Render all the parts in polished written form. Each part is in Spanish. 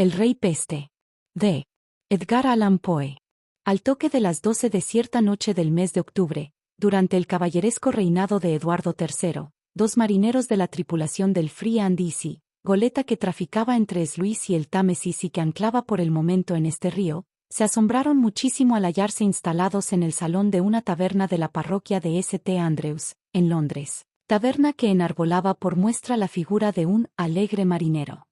El Rey Peste. De Edgar Allan Poe. Al toque de las 12 de cierta noche del mes de octubre, durante el caballeresco reinado de Eduardo III, dos marineros de la tripulación del Free and Easy, goleta que traficaba entre Sluis y el Támesis y que anclaba por el momento en este río, se asombraron muchísimo al hallarse instalados en el salón de una taberna de la parroquia de St. Andrews, en Londres, taberna que enarbolaba por muestra la figura de un alegre marinero.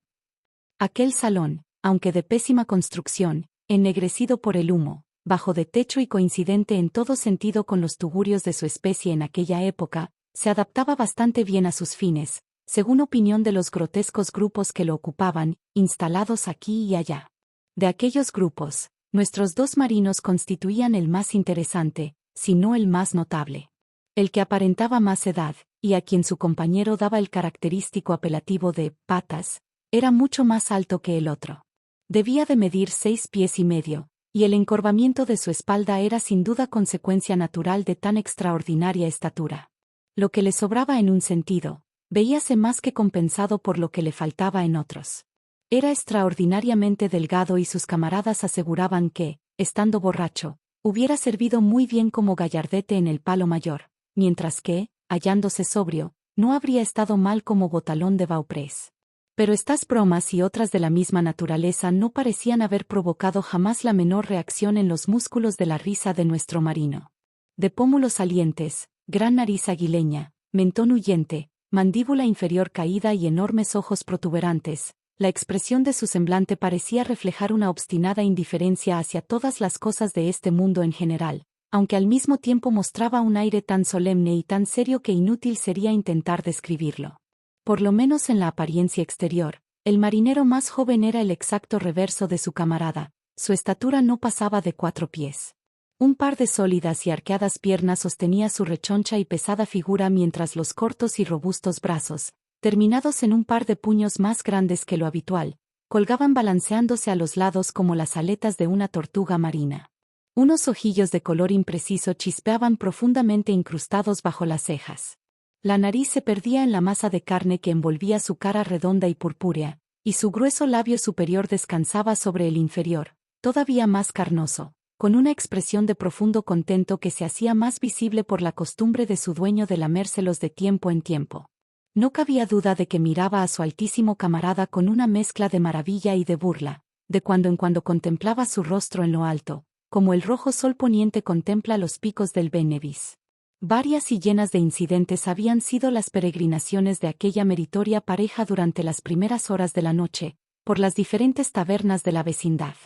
Aquel salón, aunque de pésima construcción, ennegrecido por el humo, bajo de techo y coincidente en todo sentido con los tugurios de su especie en aquella época, se adaptaba bastante bien a sus fines, según opinión de los grotescos grupos que lo ocupaban, instalados aquí y allá. De aquellos grupos, nuestros dos marinos constituían el más interesante, si no el más notable. El que aparentaba más edad, y a quien su compañero daba el característico apelativo de «patas», era mucho más alto que el otro. Debía de medir 6 pies y medio, y el encorvamiento de su espalda era sin duda consecuencia natural de tan extraordinaria estatura. Lo que le sobraba en un sentido, veíase más que compensado por lo que le faltaba en otros. Era extraordinariamente delgado y sus camaradas aseguraban que, estando borracho, hubiera servido muy bien como gallardete en el Palo Mayor, mientras que, hallándose sobrio, no habría estado mal como botalón de Beauprés. Pero estas bromas y otras de la misma naturaleza no parecían haber provocado jamás la menor reacción en los músculos de la risa de nuestro marino. De pómulos salientes, gran nariz aguileña, mentón huyente, mandíbula inferior caída y enormes ojos protuberantes, la expresión de su semblante parecía reflejar una obstinada indiferencia hacia todas las cosas de este mundo en general, aunque al mismo tiempo mostraba un aire tan solemne y tan serio que inútil sería intentar describirlo. Por lo menos en la apariencia exterior, el marinero más joven era el exacto reverso de su camarada, su estatura no pasaba de 4 pies. Un par de sólidas y arqueadas piernas sostenía su rechoncha y pesada figura mientras los cortos y robustos brazos, terminados en un par de puños más grandes que lo habitual, colgaban balanceándose a los lados como las aletas de una tortuga marina. Unos ojillos de color impreciso chispeaban profundamente incrustados bajo las cejas. La nariz se perdía en la masa de carne que envolvía su cara redonda y purpúrea, y su grueso labio superior descansaba sobre el inferior, todavía más carnoso, con una expresión de profundo contento que se hacía más visible por la costumbre de su dueño de lamérselos de tiempo en tiempo. No cabía duda de que miraba a su altísimo camarada con una mezcla de maravilla y de burla, de cuando en cuando contemplaba su rostro en lo alto, como el rojo sol poniente contempla los picos del Ben Nevis. Varias y llenas de incidentes habían sido las peregrinaciones de aquella meritoria pareja durante las primeras horas de la noche, por las diferentes tabernas de la vecindad.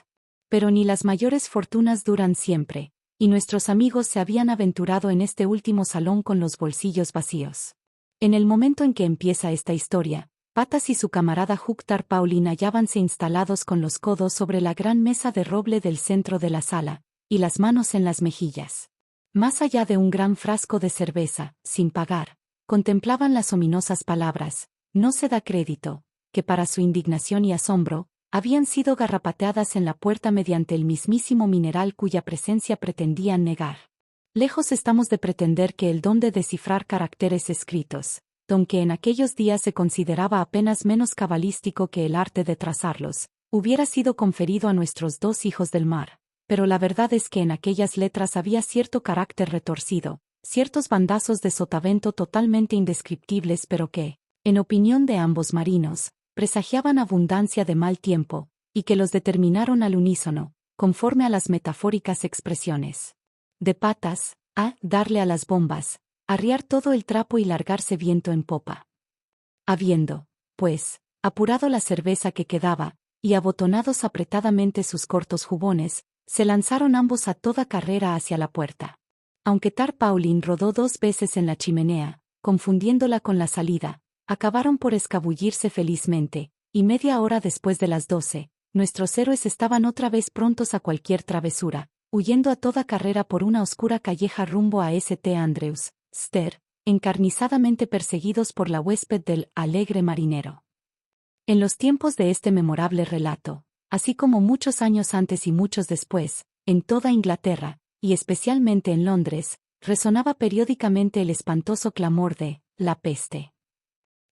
Pero ni las mayores fortunas duran siempre, y nuestros amigos se habían aventurado en este último salón con los bolsillos vacíos. En el momento en que empieza esta historia, Patas y su camarada Hugh Tarpaulin hallábanse instalados con los codos sobre la gran mesa de roble del centro de la sala, y las manos en las mejillas. Más allá de un gran frasco de cerveza, sin pagar, contemplaban las ominosas palabras, no se da crédito, que para su indignación y asombro, habían sido garrapateadas en la puerta mediante el mismísimo mineral cuya presencia pretendían negar. Lejos estamos de pretender que el don de descifrar caracteres escritos, don que en aquellos días se consideraba apenas menos cabalístico que el arte de trazarlos, hubiera sido conferido a nuestros dos hijos del mar. Pero la verdad es que en aquellas letras había cierto carácter retorcido, ciertos bandazos de sotavento totalmente indescriptibles pero que, en opinión de ambos marinos, presagiaban abundancia de mal tiempo, y que los determinaron al unísono, conforme a las metafóricas expresiones. De Patas, a darle a las bombas, arriar todo el trapo y largarse viento en popa. Habiendo, pues, apurado la cerveza que quedaba, y abotonados apretadamente sus cortos jubones, se lanzaron ambos a toda carrera hacia la puerta. Aunque Tarpaulin rodó 2 veces en la chimenea, confundiéndola con la salida, acabaron por escabullirse felizmente, y media hora después de las 12, nuestros héroes estaban otra vez prontos a cualquier travesura, huyendo a toda carrera por una oscura calleja rumbo a St. Andrews, Ster, encarnizadamente perseguidos por la huésped del alegre marinero. En los tiempos de este memorable relato, así como muchos años antes y muchos después, en toda Inglaterra, y especialmente en Londres, resonaba periódicamente el espantoso clamor de «la peste».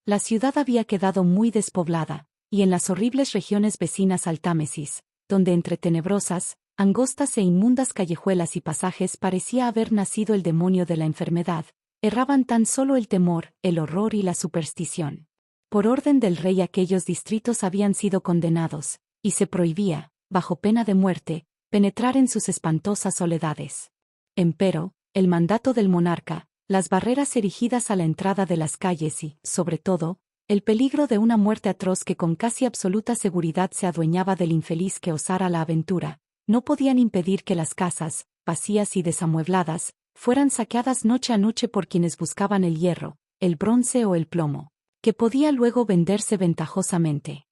La ciudad había quedado muy despoblada, y en las horribles regiones vecinas al Támesis, donde entre tenebrosas, angostas e inmundas callejuelas y pasajes parecía haber nacido el demonio de la enfermedad, erraban tan solo el temor, el horror y la superstición. Por orden del rey aquellos distritos habían sido condenados, y se prohibía, bajo pena de muerte, penetrar en sus espantosas soledades. Empero, el mandato del monarca, las barreras erigidas a la entrada de las calles y, sobre todo, el peligro de una muerte atroz que con casi absoluta seguridad se adueñaba del infeliz que osara la aventura, no podían impedir que las casas, vacías y desamuebladas, fueran saqueadas noche a noche por quienes buscaban el hierro, el bronce o el plomo, que podía luego venderse ventajosamente.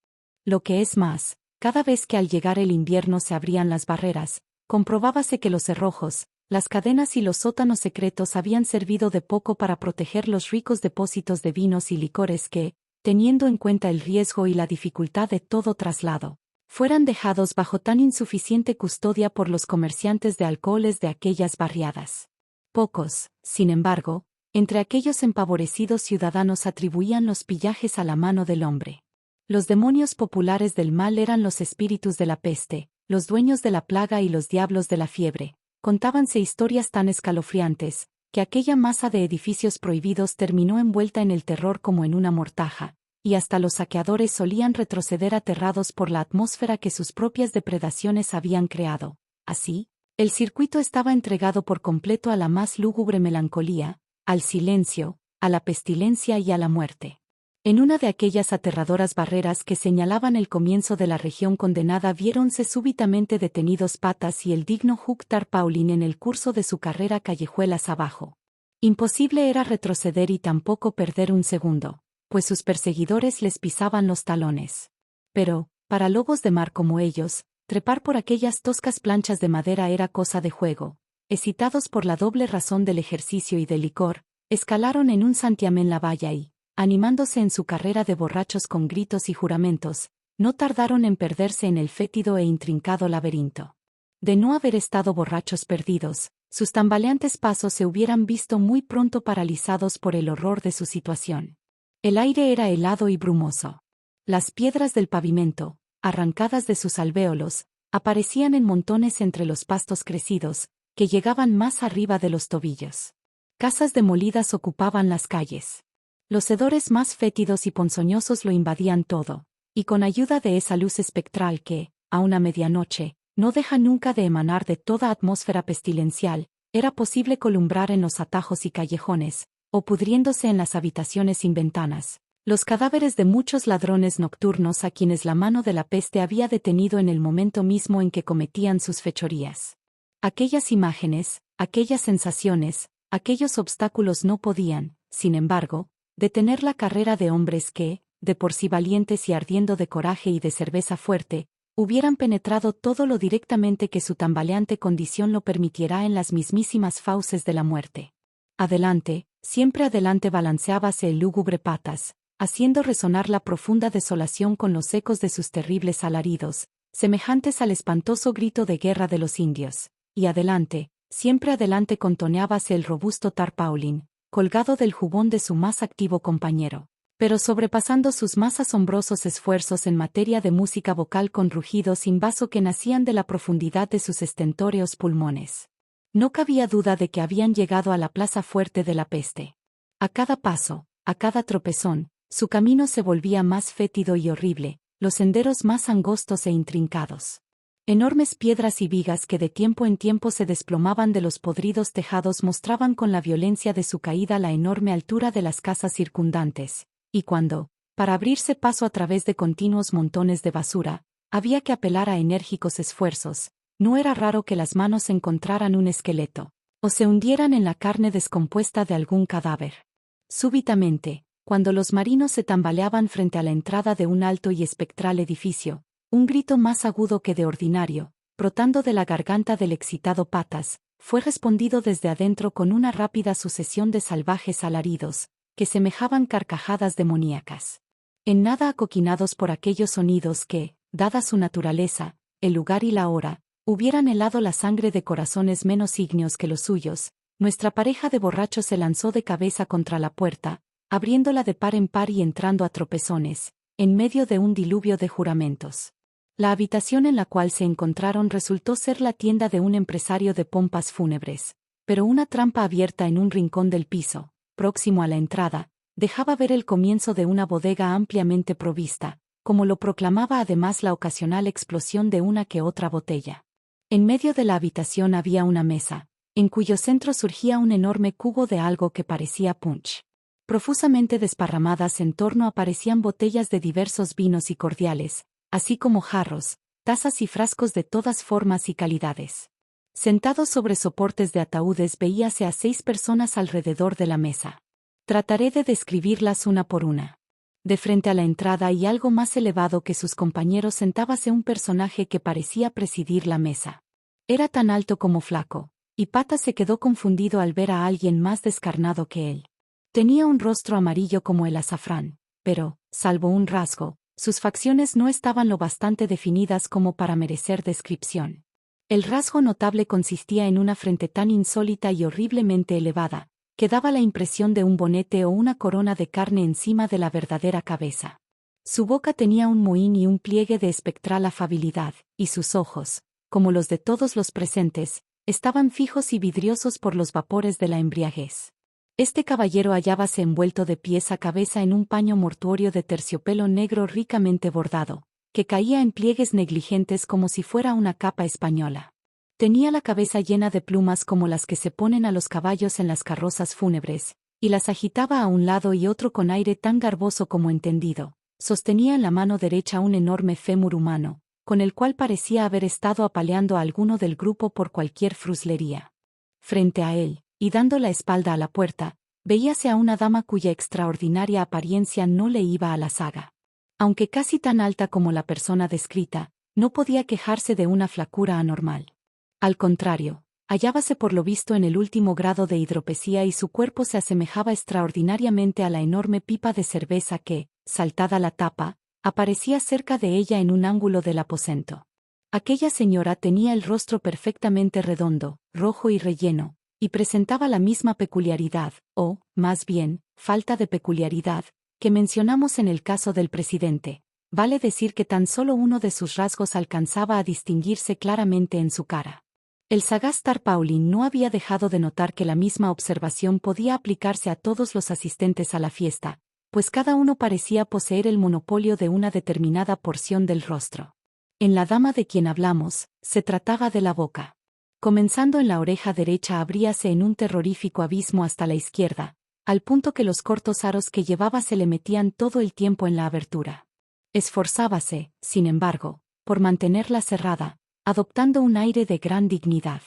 Lo que es más, cada vez que al llegar el invierno se abrían las barreras, comprobábase que los cerrojos, las cadenas y los sótanos secretos habían servido de poco para proteger los ricos depósitos de vinos y licores que, teniendo en cuenta el riesgo y la dificultad de todo traslado, fueran dejados bajo tan insuficiente custodia por los comerciantes de alcoholes de aquellas barriadas. Pocos, sin embargo, entre aquellos empavorecidos ciudadanos atribuían los pillajes a la mano del hombre. Los demonios populares del mal eran los espíritus de la peste, los dueños de la plaga y los diablos de la fiebre. Contábanse historias tan escalofriantes, que aquella masa de edificios prohibidos terminó envuelta en el terror como en una mortaja, y hasta los saqueadores solían retroceder aterrados por la atmósfera que sus propias depredaciones habían creado. Así, el circuito estaba entregado por completo a la más lúgubre melancolía, al silencio, a la pestilencia y a la muerte. En una de aquellas aterradoras barreras que señalaban el comienzo de la región condenada viéronse súbitamente detenidos Patas y el digno Hugh Tarpaulin en el curso de su carrera callejuelas abajo. Imposible era retroceder y tampoco perder un segundo, pues sus perseguidores les pisaban los talones. Pero, para lobos de mar como ellos, trepar por aquellas toscas planchas de madera era cosa de juego. Excitados por la doble razón del ejercicio y del licor, escalaron en un santiamén la valla y, animándose en su carrera de borrachos con gritos y juramentos, no tardaron en perderse en el fétido e intrincado laberinto. De no haber estado borrachos perdidos, sus tambaleantes pasos se hubieran visto muy pronto paralizados por el horror de su situación. El aire era helado y brumoso. Las piedras del pavimento, arrancadas de sus alvéolos, aparecían en montones entre los pastos crecidos, que llegaban más arriba de los tobillos. Casas demolidas ocupaban las calles. Los hedores más fétidos y ponzoñosos lo invadían todo, y con ayuda de esa luz espectral que, a una medianoche, no deja nunca de emanar de toda atmósfera pestilencial, era posible columbrar en los atajos y callejones, o pudriéndose en las habitaciones sin ventanas, los cadáveres de muchos ladrones nocturnos a quienes la mano de la peste había detenido en el momento mismo en que cometían sus fechorías. Aquellas imágenes, aquellas sensaciones, aquellos obstáculos no podían, sin embargo, detener la carrera de hombres que, de por sí valientes y ardiendo de coraje y de cerveza fuerte, hubieran penetrado todo lo directamente que su tambaleante condición lo permitiera en las mismísimas fauces de la muerte. Adelante, siempre adelante balanceábase el lúgubre Patas, haciendo resonar la profunda desolación con los ecos de sus terribles alaridos, semejantes al espantoso grito de guerra de los indios, y adelante, siempre adelante contoneábase el robusto Tarpaulin, colgado del jubón de su más activo compañero, pero sobrepasando sus más asombrosos esfuerzos en materia de música vocal con rugidos sin vaso que nacían de la profundidad de sus estentóreos pulmones. No cabía duda de que habían llegado a la plaza fuerte de la peste. A cada paso, a cada tropezón, su camino se volvía más fétido y horrible, los senderos más angostos e intrincados. Enormes piedras y vigas que de tiempo en tiempo se desplomaban de los podridos tejados mostraban con la violencia de su caída la enorme altura de las casas circundantes, y cuando, para abrirse paso a través de continuos montones de basura, había que apelar a enérgicos esfuerzos, no era raro que las manos encontraran un esqueleto, o se hundieran en la carne descompuesta de algún cadáver. Súbitamente, cuando los marinos se tambaleaban frente a la entrada de un alto y espectral edificio, un grito más agudo que de ordinario, brotando de la garganta del excitado Patas, fue respondido desde adentro con una rápida sucesión de salvajes alaridos, que semejaban carcajadas demoníacas. En nada acoquinados por aquellos sonidos que, dada su naturaleza, el lugar y la hora, hubieran helado la sangre de corazones menos ígneos que los suyos, nuestra pareja de borrachos se lanzó de cabeza contra la puerta, abriéndola de par en par y entrando a tropezones, en medio de un diluvio de juramentos. La habitación en la cual se encontraron resultó ser la tienda de un empresario de pompas fúnebres, pero una trampa abierta en un rincón del piso, próximo a la entrada, dejaba ver el comienzo de una bodega ampliamente provista, como lo proclamaba además la ocasional explosión de una que otra botella. En medio de la habitación había una mesa, en cuyo centro surgía un enorme cubo de algo que parecía punch. Profusamente desparramadas en torno aparecían botellas de diversos vinos y cordiales, así como jarros, tazas y frascos de todas formas y calidades. Sentados sobre soportes de ataúdes veíase a 6 personas alrededor de la mesa. Trataré de describirlas una por una. De frente a la entrada y algo más elevado que sus compañeros sentábase un personaje que parecía presidir la mesa. Era tan alto como flaco, y Pata se quedó confundido al ver a alguien más descarnado que él. Tenía un rostro amarillo como el azafrán, pero, salvo un rasgo, sus facciones no estaban lo bastante definidas como para merecer descripción. El rasgo notable consistía en una frente tan insólita y horriblemente elevada, que daba la impresión de un bonete o una corona de carne encima de la verdadera cabeza. Su boca tenía un mohín y un pliegue de espectral afabilidad, y sus ojos, como los de todos los presentes, estaban fijos y vidriosos por los vapores de la embriaguez. Este caballero hallábase envuelto de pies a cabeza en un paño mortuorio de terciopelo negro ricamente bordado, que caía en pliegues negligentes como si fuera una capa española. Tenía la cabeza llena de plumas como las que se ponen a los caballos en las carrozas fúnebres, y las agitaba a un lado y otro con aire tan garboso como entendido. Sostenía en la mano derecha un enorme fémur humano, con el cual parecía haber estado apaleando a alguno del grupo por cualquier fruslería. Frente a él, y dando la espalda a la puerta, veíase a una dama cuya extraordinaria apariencia no le iba a la zaga. Aunque casi tan alta como la persona descrita, no podía quejarse de una flacura anormal. Al contrario, hallábase por lo visto en el último grado de hidropesía y su cuerpo se asemejaba extraordinariamente a la enorme pipa de cerveza que, saltada la tapa, aparecía cerca de ella en un ángulo del aposento. Aquella señora tenía el rostro perfectamente redondo, rojo y relleno, y presentaba la misma peculiaridad, o, más bien, falta de peculiaridad, que mencionamos en el caso del presidente. Vale decir que tan solo uno de sus rasgos alcanzaba a distinguirse claramente en su cara. El sagaz Tarpaulin no había dejado de notar que la misma observación podía aplicarse a todos los asistentes a la fiesta, pues cada uno parecía poseer el monopolio de una determinada porción del rostro. En la dama de quien hablamos, se trataba de la boca. Comenzando en la oreja derecha abríase en un terrorífico abismo hasta la izquierda, al punto que los cortos aros que llevaba se le metían todo el tiempo en la abertura. Esforzábase, sin embargo, por mantenerla cerrada, adoptando un aire de gran dignidad.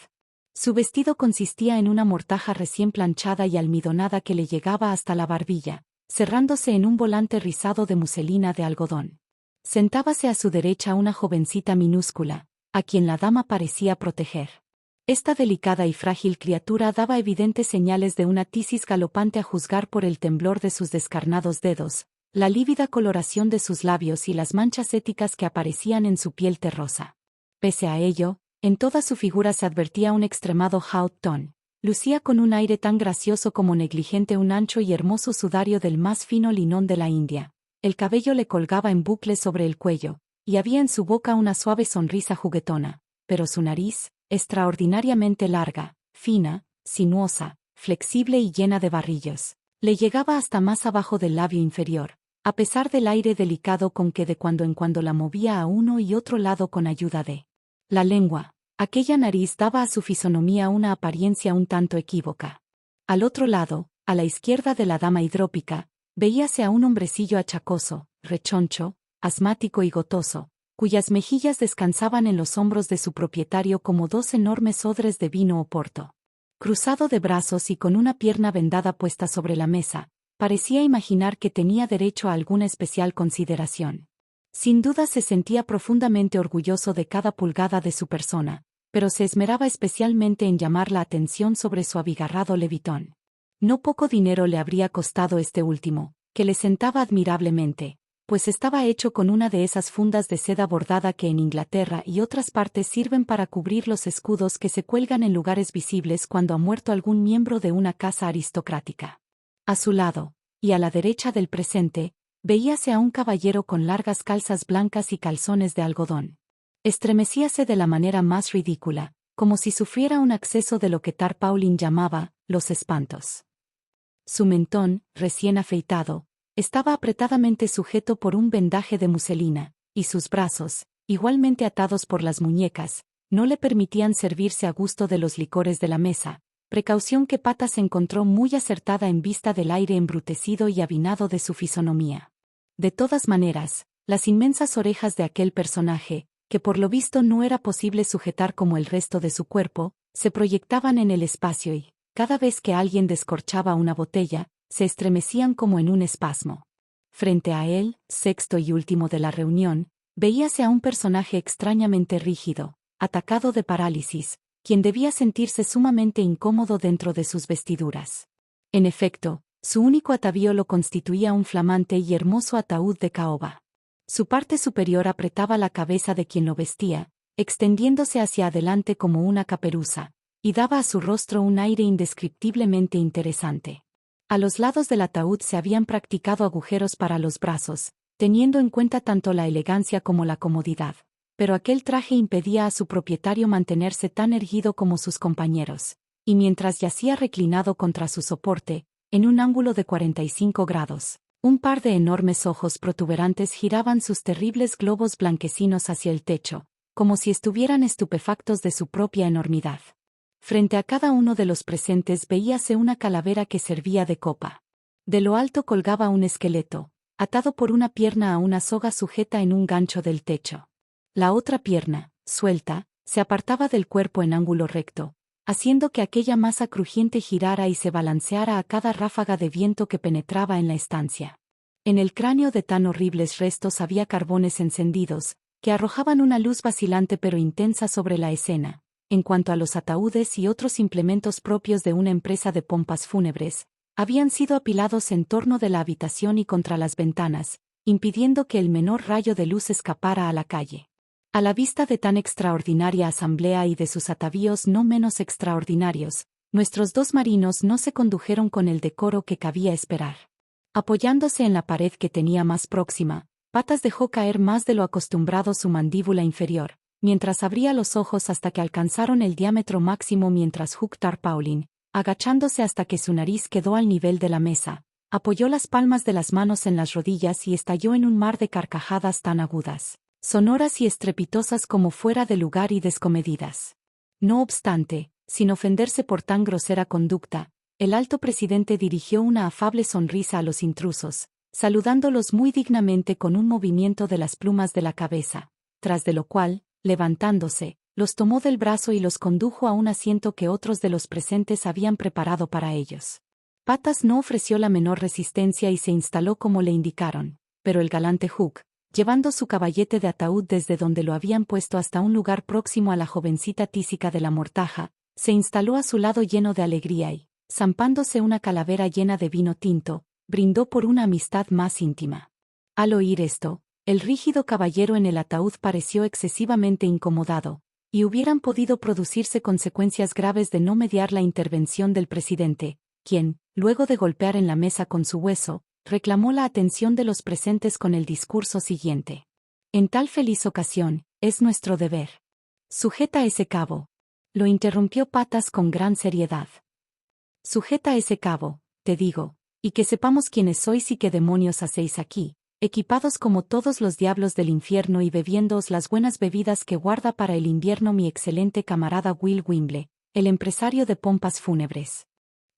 Su vestido consistía en una mortaja recién planchada y almidonada que le llegaba hasta la barbilla, cerrándose en un volante rizado de muselina de algodón. Sentábase a su derecha una jovencita minúscula, a quien la dama parecía proteger. Esta delicada y frágil criatura daba evidentes señales de una tisis galopante a juzgar por el temblor de sus descarnados dedos, la lívida coloración de sus labios y las manchas éticas que aparecían en su piel terrosa. Pese a ello, en toda su figura se advertía un extremado haut ton. Lucía con un aire tan gracioso como negligente un ancho y hermoso sudario del más fino linón de la India. El cabello le colgaba en bucles sobre el cuello, y había en su boca una suave sonrisa juguetona, pero su nariz, extraordinariamente larga, fina, sinuosa, flexible y llena de barrillos, le llegaba hasta más abajo del labio inferior, a pesar del aire delicado con que de cuando en cuando la movía a uno y otro lado con ayuda de la lengua. Aquella nariz daba a su fisonomía una apariencia un tanto equívoca. Al otro lado, a la izquierda de la dama hidrópica, veíase a un hombrecillo achacoso, rechoncho, asmático y gotoso, cuyas mejillas descansaban en los hombros de su propietario como 2 enormes odres de vino o porto. Cruzado de brazos y con una pierna vendada puesta sobre la mesa, parecía imaginar que tenía derecho a alguna especial consideración. Sin duda se sentía profundamente orgulloso de cada pulgada de su persona, pero se esmeraba especialmente en llamar la atención sobre su abigarrado levitón. No poco dinero le habría costado este último, que le sentaba admirablemente, pues estaba hecho con una de esas fundas de seda bordada que en Inglaterra y otras partes sirven para cubrir los escudos que se cuelgan en lugares visibles cuando ha muerto algún miembro de una casa aristocrática. A su lado, y a la derecha del presente, Veíase a un caballero con largas calzas blancas y calzones de algodón. Estremecíase de la manera más ridícula, como si sufriera un acceso de lo que Tarpaulin llamaba los espantos. Su mentón, recién afeitado, estaba apretadamente sujeto por un vendaje de muselina, y sus brazos, igualmente atados por las muñecas, no le permitían servirse a gusto de los licores de la mesa, precaución que Patas encontró muy acertada en vista del aire embrutecido y avinado de su fisonomía. De todas maneras, las inmensas orejas de aquel personaje, que por lo visto no era posible sujetar como el resto de su cuerpo, se proyectaban en el espacio y, cada vez que alguien descorchaba una botella, se estremecían como en un espasmo. Frente a él, sexto y último de la reunión, veíase a un personaje extrañamente rígido, atacado de parálisis, quien debía sentirse sumamente incómodo dentro de sus vestiduras. En efecto, su único atavío lo constituía un flamante y hermoso ataúd de caoba. Su parte superior apretaba la cabeza de quien lo vestía, extendiéndose hacia adelante como una caperuza, y daba a su rostro un aire indescriptiblemente interesante. A los lados del ataúd se habían practicado agujeros para los brazos, teniendo en cuenta tanto la elegancia como la comodidad, pero aquel traje impedía a su propietario mantenerse tan erguido como sus compañeros, y mientras yacía reclinado contra su soporte, en un ángulo de 45 grados, un par de enormes ojos protuberantes giraban sus terribles globos blanquecinos hacia el techo, como si estuvieran estupefactos de su propia enormidad. Frente a cada uno de los presentes veíase una calavera que servía de copa. De lo alto colgaba un esqueleto, atado por una pierna a una soga sujeta en un gancho del techo. La otra pierna, suelta, se apartaba del cuerpo en ángulo recto, haciendo que aquella masa crujiente girara y se balanceara a cada ráfaga de viento que penetraba en la estancia. En el cráneo de tan horribles restos había carbones encendidos, que arrojaban una luz vacilante pero intensa sobre la escena. En cuanto a los ataúdes y otros implementos propios de una empresa de pompas fúnebres, habían sido apilados en torno de la habitación y contra las ventanas, impidiendo que el menor rayo de luz escapara a la calle. A la vista de tan extraordinaria asamblea y de sus atavíos no menos extraordinarios, nuestros dos marinos no se condujeron con el decoro que cabía esperar. Apoyándose en la pared que tenía más próxima, Patas dejó caer más de lo acostumbrado su mandíbula inferior, mientras abría los ojos hasta que alcanzaron el diámetro máximo mientras Hugh Tarpaulin, agachándose hasta que su nariz quedó al nivel de la mesa, apoyó las palmas de las manos en las rodillas y estalló en un mar de carcajadas tan agudas, sonoras y estrepitosas como fuera de lugar y descomedidas. No obstante, sin ofenderse por tan grosera conducta, el alto presidente dirigió una afable sonrisa a los intrusos, saludándolos muy dignamente con un movimiento de las plumas de la cabeza, tras de lo cual, levantándose, los tomó del brazo y los condujo a un asiento que otros de los presentes habían preparado para ellos. Patas no ofreció la menor resistencia y se instaló como le indicaron, pero el galante Hugh, llevando su caballete de ataúd desde donde lo habían puesto hasta un lugar próximo a la jovencita tísica de la Mortaja, se instaló a su lado lleno de alegría y, zampándose una calavera llena de vino tinto, brindó por una amistad más íntima. Al oír esto, el rígido caballero en el ataúd pareció excesivamente incomodado, y hubieran podido producirse consecuencias graves de no mediar la intervención del presidente, quien, luego de golpear en la mesa con su hueso, reclamó la atención de los presentes con el discurso siguiente. En tal feliz ocasión, es nuestro deber. Sujeta ese cabo. Lo interrumpió Patas con gran seriedad. Sujeta ese cabo, te digo, y que sepamos quiénes sois y qué demonios hacéis aquí, equipados como todos los diablos del infierno y bebiéndoos las buenas bebidas que guarda para el invierno mi excelente camarada Will Wimble, el empresario de pompas fúnebres.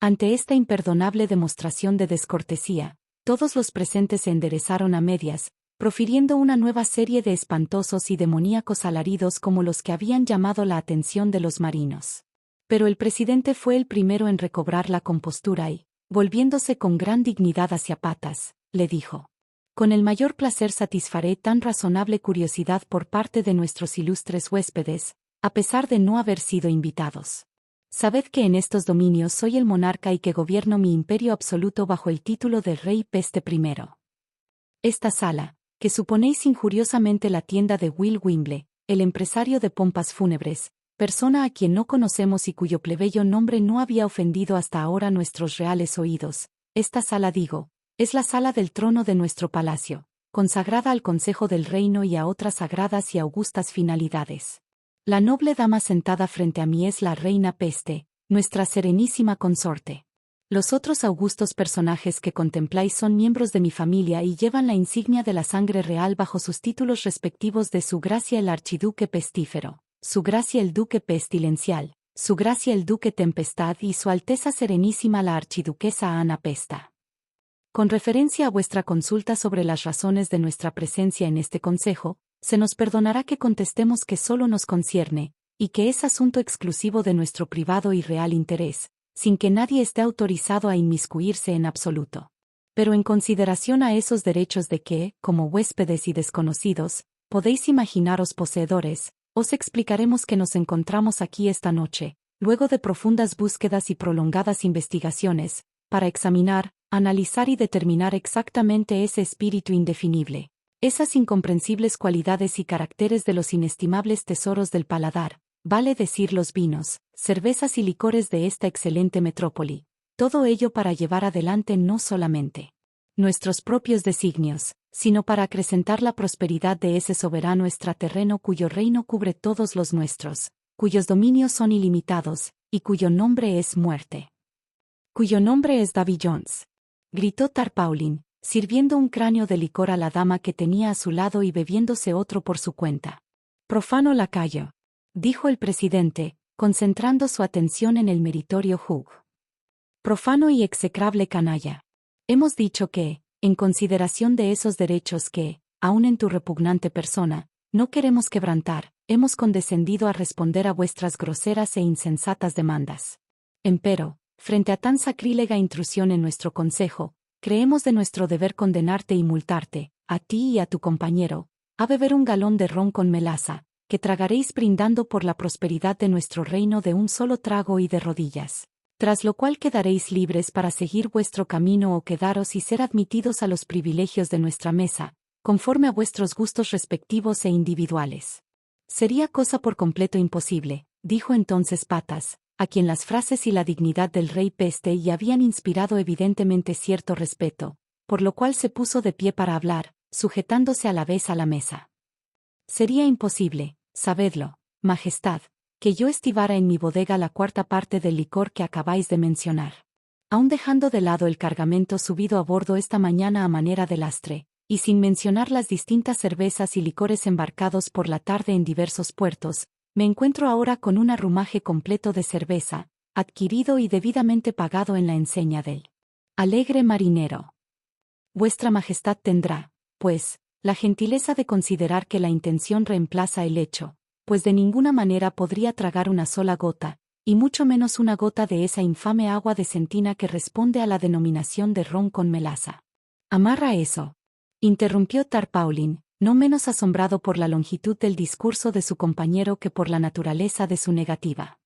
Ante esta imperdonable demostración de descortesía, todos los presentes se enderezaron a medias, profiriendo una nueva serie de espantosos y demoníacos alaridos como los que habían llamado la atención de los marinos. Pero el presidente fue el primero en recobrar la compostura y, volviéndose con gran dignidad hacia Patas, le dijo: con el mayor placer satisfaré tan razonable curiosidad por parte de nuestros ilustres huéspedes, a pesar de no haber sido invitados. Sabed que en estos dominios soy el monarca y que gobierno mi imperio absoluto bajo el título de Rey Peste I. Esta sala, que suponéis injuriosamente la tienda de Will Wimble, el empresario de pompas fúnebres, persona a quien no conocemos y cuyo plebeyo nombre no había ofendido hasta ahora nuestros reales oídos, esta sala digo, Es la sala del trono de nuestro palacio, consagrada al consejo del reino y a otras sagradas y augustas finalidades. La noble dama sentada frente a mí es la reina Peste, nuestra serenísima consorte. Los otros augustos personajes que contempláis son miembros de mi familia y llevan la insignia de la sangre real bajo sus títulos respectivos de Su Gracia el Archiduque Pestífero, Su Gracia el Duque Pestilencial, Su Gracia el Duque Tempestad y Su Alteza Serenísima la Archiduquesa Ana Pesta. Con referencia a vuestra consulta sobre las razones de nuestra presencia en este consejo, se nos perdonará que contestemos que solo nos concierne, y que es asunto exclusivo de nuestro privado y real interés, sin que nadie esté autorizado a inmiscuirse en absoluto. Pero en consideración a esos derechos de que, como huéspedes y desconocidos, podéis imaginaros poseedores, os explicaremos que nos encontramos aquí esta noche, luego de profundas búsquedas y prolongadas investigaciones, para examinar, analizar y determinar exactamente ese espíritu indefinible, esas incomprensibles cualidades y caracteres de los inestimables tesoros del paladar, vale decir los vinos, cervezas y licores de esta excelente metrópoli, todo ello para llevar adelante no solamente nuestros propios designios, sino para acrecentar la prosperidad de ese soberano extraterreno cuyo reino cubre todos los nuestros, cuyos dominios son ilimitados, y cuyo nombre es muerte. Cuyo nombre es Davy Jones, gritó Tarpaulin, sirviendo un cráneo de licor a la dama que tenía a su lado y bebiéndose otro por su cuenta. Profano lacayo, dijo el presidente, concentrando su atención en el meritorio Hugh. Profano y execrable canalla. Hemos dicho que, en consideración de esos derechos que, aun en tu repugnante persona, no queremos quebrantar, hemos condescendido a responder a vuestras groseras e insensatas demandas. Empero, frente a tan sacrílega intrusión en nuestro consejo, creemos de nuestro deber condenarte y multarte, a ti y a tu compañero, a beber un galón de ron con melaza, que tragaréis brindando por la prosperidad de nuestro reino de un solo trago y de rodillas, tras lo cual quedaréis libres para seguir vuestro camino o quedaros y ser admitidos a los privilegios de nuestra mesa, conforme a vuestros gustos respectivos e individuales. Sería cosa por completo imposible, dijo entonces Patas, a quien las frases y la dignidad del rey Peste y habían inspirado evidentemente cierto respeto, por lo cual se puso de pie para hablar, sujetándose a la vez a la mesa. Sería imposible, sabedlo, Majestad, que yo estivara en mi bodega la cuarta parte del licor que acabáis de mencionar. Aun dejando de lado el cargamento subido a bordo esta mañana a manera de lastre, y sin mencionar las distintas cervezas y licores embarcados por la tarde en diversos puertos, me encuentro ahora con un arrumaje completo de cerveza, adquirido y debidamente pagado en la enseña del alegre marinero. Vuestra Majestad tendrá, pues, la gentileza de considerar que la intención reemplaza el hecho, pues de ninguna manera podría tragar una sola gota, y mucho menos una gota de esa infame agua de centina que responde a la denominación de ron con melaza. Amarra eso, interrumpió Tarpaulin, no menos asombrado por la longitud del discurso de su compañero que por la naturaleza de su negativa.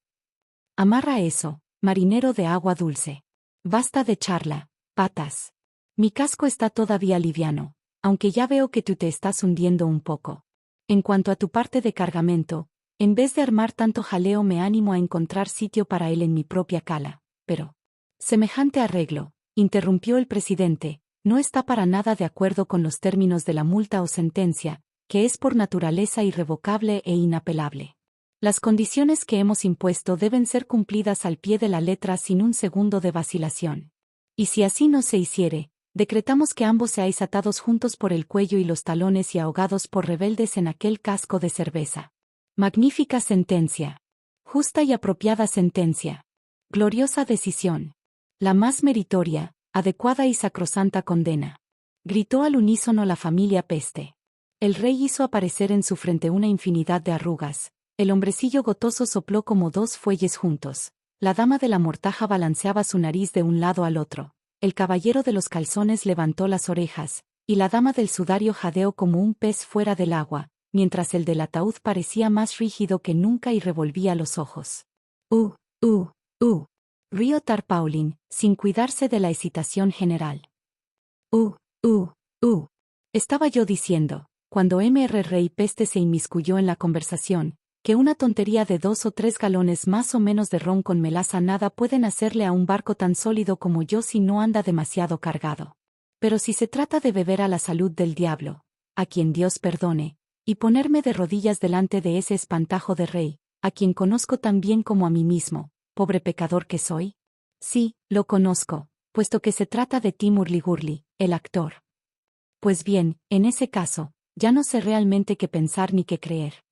Amarra eso, marinero de agua dulce. Basta de charla, Patas. Mi casco está todavía liviano, aunque ya veo que tú te estás hundiendo un poco. En cuanto a tu parte de cargamento, en vez de armar tanto jaleo me animo a encontrar sitio para él en mi propia cala, pero semejante arreglo, interrumpió el presidente, no está para nada de acuerdo con los términos de la multa o sentencia, que es por naturaleza irrevocable e inapelable. Las condiciones que hemos impuesto deben ser cumplidas al pie de la letra sin un segundo de vacilación. Y si así no se hiciere, decretamos que ambos seáis atados juntos por el cuello y los talones y ahogados por rebeldes en aquel casco de cerveza. Magnífica sentencia. Justa y apropiada sentencia. Gloriosa decisión. La más meritoria, adecuada y sacrosanta condena. Gritó al unísono la familia Peste. El rey hizo aparecer en su frente una infinidad de arrugas, el hombrecillo gotoso sopló como dos fuelles juntos, la dama de la mortaja balanceaba su nariz de un lado al otro, el caballero de los calzones levantó las orejas, y la dama del sudario jadeó como un pez fuera del agua, mientras el del ataúd parecía más rígido que nunca y revolvía los ojos. Rió Tarpaulin, sin cuidarse de la excitación general. Estaba yo diciendo, cuando Mr. Rey Peste se inmiscuyó en la conversación, que una tontería de 2 o 3 galones más o menos de ron con melaza nada pueden hacerle a un barco tan sólido como yo si no anda demasiado cargado. Pero si se trata de beber a la salud del diablo, a quien Dios perdone, y ponerme de rodillas delante de ese espantajo de rey, a quien conozco tan bien como a mí mismo, pobre pecador que soy. Sí, lo conozco, puesto que se trata de Timur Ligurli, el actor. Pues bien, en ese caso, ya no sé realmente qué pensar ni qué creer.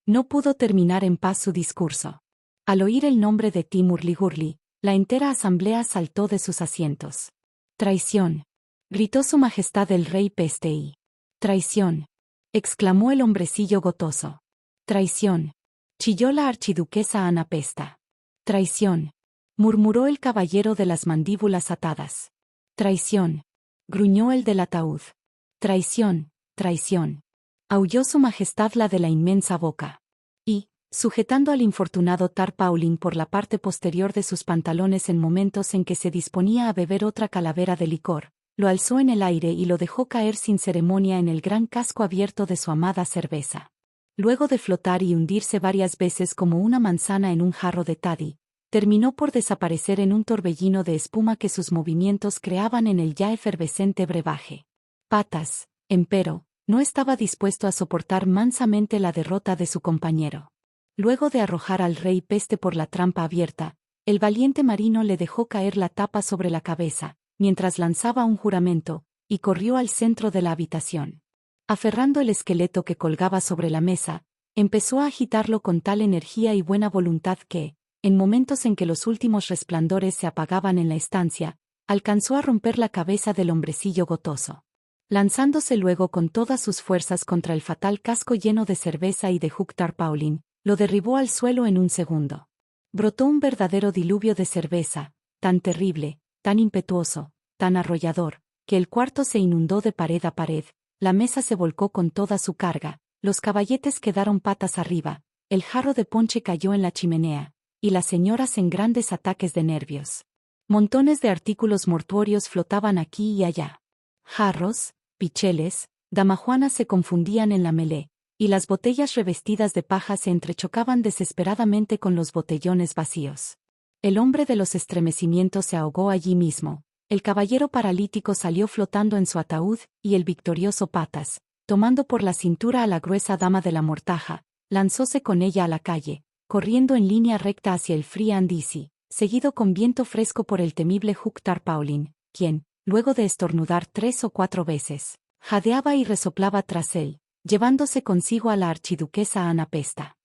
No pudo terminar en paz su discurso. Al oír el nombre de Timur Ligurli, la entera asamblea saltó de sus asientos. «Traición», gritó su majestad el rey Pestei. «Traición», exclamó el hombrecillo gotoso. «Traición», chilló la archiduquesa Ana Pesta. «Traición», murmuró el caballero de las mandíbulas atadas. «Traición», gruñó el del ataúd. «Traición, traición», aulló su majestad la de la inmensa boca. Y, sujetando al infortunado Tar Paulin por la parte posterior de sus pantalones en momentos en que se disponía a beber otra calavera de licor, lo alzó en el aire y lo dejó caer sin ceremonia en el gran casco abierto de su amada cerveza. Luego de flotar y hundirse varias veces como una manzana en un jarro de toddy, terminó por desaparecer en un torbellino de espuma que sus movimientos creaban en el ya efervescente brebaje. Patas, empero, no estaba dispuesto a soportar mansamente la derrota de su compañero. Luego de arrojar al rey Peste por la trampa abierta, el valiente marino le dejó caer la tapa sobre la cabeza, mientras lanzaba un juramento, y corrió al centro de la habitación. Aferrando el esqueleto que colgaba sobre la mesa, empezó a agitarlo con tal energía y buena voluntad que, en momentos en que los últimos resplandores se apagaban en la estancia, alcanzó a romper la cabeza del hombrecillo gotoso. Lanzándose luego con todas sus fuerzas contra el fatal casco lleno de cerveza y de Tar Paulin, lo derribó al suelo en un segundo. Brotó un verdadero diluvio de cerveza, tan terrible, tan impetuoso, tan arrollador, que el cuarto se inundó de pared a pared, la mesa se volcó con toda su carga, los caballetes quedaron patas arriba, el jarro de ponche cayó en la chimenea, y las señoras en grandes ataques de nervios. Montones de artículos mortuorios flotaban aquí y allá. Jarros, picheles, damajuanas se confundían en la melé, y las botellas revestidas de paja se entrechocaban desesperadamente con los botellones vacíos. El hombre de los estremecimientos se ahogó allí mismo, el caballero paralítico salió flotando en su ataúd, y el victorioso Patas, tomando por la cintura a la gruesa dama de la mortaja, lanzóse con ella a la calle, corriendo en línea recta hacia el Free and Easy, seguido con viento fresco por el temible Tar Paulin, quien, luego de estornudar 3 o 4 veces, jadeaba y resoplaba tras él, llevándose consigo a la archiduquesa Ana Pesta.